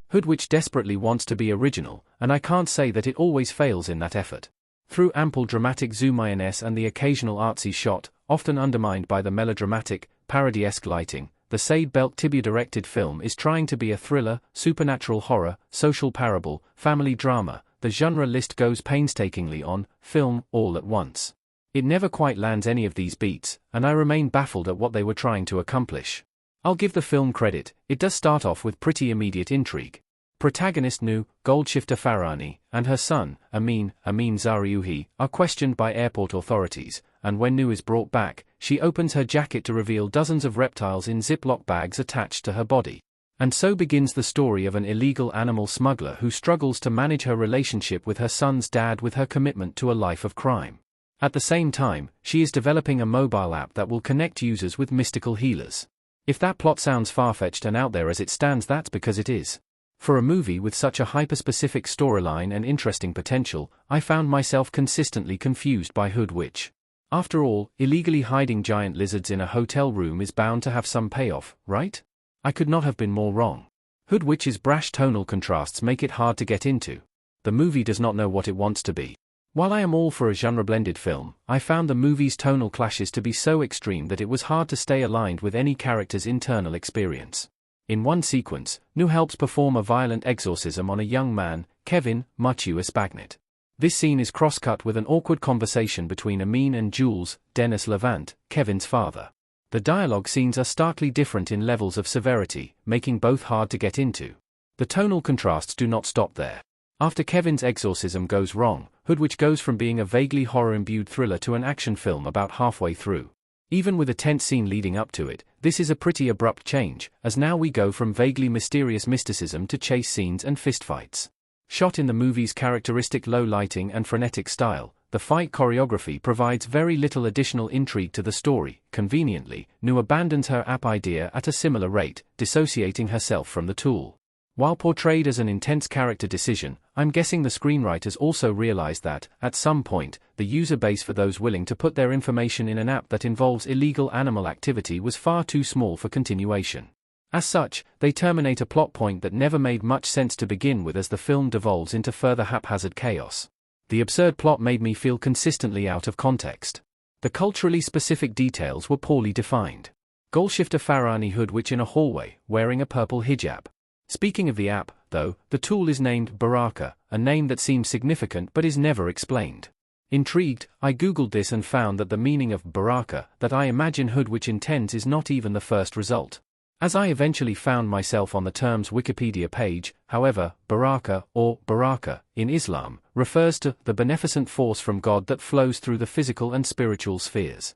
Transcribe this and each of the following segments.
Hood Witch desperately wants to be original, and I can't say that it always fails in that effort. Through ample dramatic zoom-ins and the occasional artsy shot, often undermined by the melodramatic, parody-esque lighting, the Sade Belk-Tibia-directed film is trying to be a thriller, supernatural horror, social parable, family drama. The genre list goes painstakingly on, film, all at once. It never quite lands any of these beats, and I remain baffled at what they were trying to accomplish. I'll give the film credit, it does start off with pretty immediate intrigue. Protagonist Nu, Goldshifter Farahani, and her son, Amin Zariuhi, are questioned by airport authorities, and when Nu is brought back, she opens her jacket to reveal dozens of reptiles in Ziploc bags attached to her body. And so begins the story of an illegal animal smuggler who struggles to manage her relationship with her son's dad with her commitment to a life of crime. At the same time, she is developing a mobile app that will connect users with mystical healers. If that plot sounds far-fetched and out there as it stands, that's because it is. For a movie with such a hyper-specific storyline and interesting potential, I found myself consistently confused by Hood Witch. After all, illegally hiding giant lizards in a hotel room is bound to have some payoff, right? I could not have been more wrong. Hood Witch's brash tonal contrasts make it hard to get into. The movie does not know what it wants to be. While I am all for a genre-blended film, I found the movie's tonal clashes to be so extreme that it was hard to stay aligned with any character's internal experience. In one sequence, Nu helps perform a violent exorcism on a young man, Kevin Espagnet. This scene is cross-cut with an awkward conversation between Amin and Jules, Dennis Levant, Kevin's father. The dialogue scenes are starkly different in levels of severity, making both hard to get into. The tonal contrasts do not stop there. After Kevin's exorcism goes wrong, Hood Witch goes from being a vaguely horror-imbued thriller to an action film about halfway through. Even with a tense scene leading up to it, this is a pretty abrupt change, as now we go from vaguely mysterious mysticism to chase scenes and fistfights. Shot in the movie's characteristic low lighting and frenetic style, the fight choreography provides very little additional intrigue to the story. Conveniently, Nu abandons her app idea at a similar rate, dissociating herself from the tool. While portrayed as an intense character decision, I'm guessing the screenwriters also realized that, at some point, the user base for those willing to put their information in an app that involves illegal animal activity was far too small for continuation. As such, they terminate a plot point that never made much sense to begin with as the film devolves into further haphazard chaos. The absurd plot made me feel consistently out of context. The culturally specific details were poorly defined. Goldshifter Farahani Hood Witch in a hallway, wearing a purple hijab. Speaking of the app, though, the tool is named Baraka, a name that seems significant but is never explained. Intrigued, I googled this and found that the meaning of Baraka that I imagine Hood Witch intends is not even the first result. As I eventually found myself on the term's Wikipedia page, however, Baraka, or Baraka, in Islam, refers to the beneficent force from God that flows through the physical and spiritual spheres.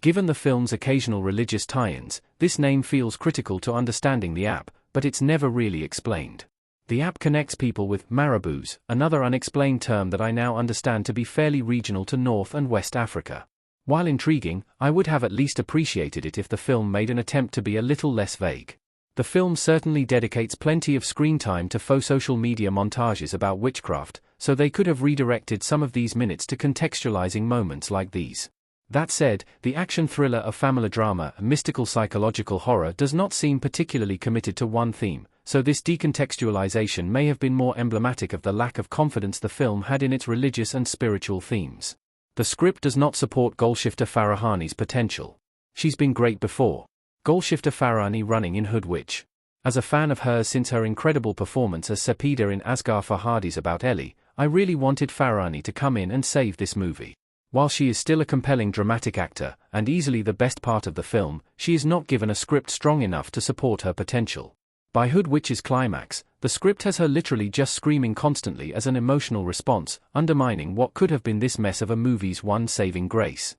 Given the film's occasional religious tie-ins, this name feels critical to understanding the app, but it's never really explained. The app connects people with marabous, another unexplained term that I now understand to be fairly regional to North and West Africa. While intriguing, I would have at least appreciated it if the film made an attempt to be a little less vague. The film certainly dedicates plenty of screen time to faux social media montages about witchcraft, so they could have redirected some of these minutes to contextualizing moments like these. That said, the action thriller of family drama and mystical psychological horror does not seem particularly committed to one theme, so this decontextualization may have been more emblematic of the lack of confidence the film had in its religious and spiritual themes. The script does not support Goldshifter Farahani's potential. She's been great before. Goldshifter Farahani running in Hood Witch. As a fan of hers since her incredible performance as Sepida in Asghar Farhadi's About Ellie, I really wanted Farahani to come in and save this movie. While she is still a compelling dramatic actor, and easily the best part of the film, she is not given a script strong enough to support her potential. By Hood Witch's climax, the script has her literally just screaming constantly as an emotional response, undermining what could have been this mess of a movie's one saving grace.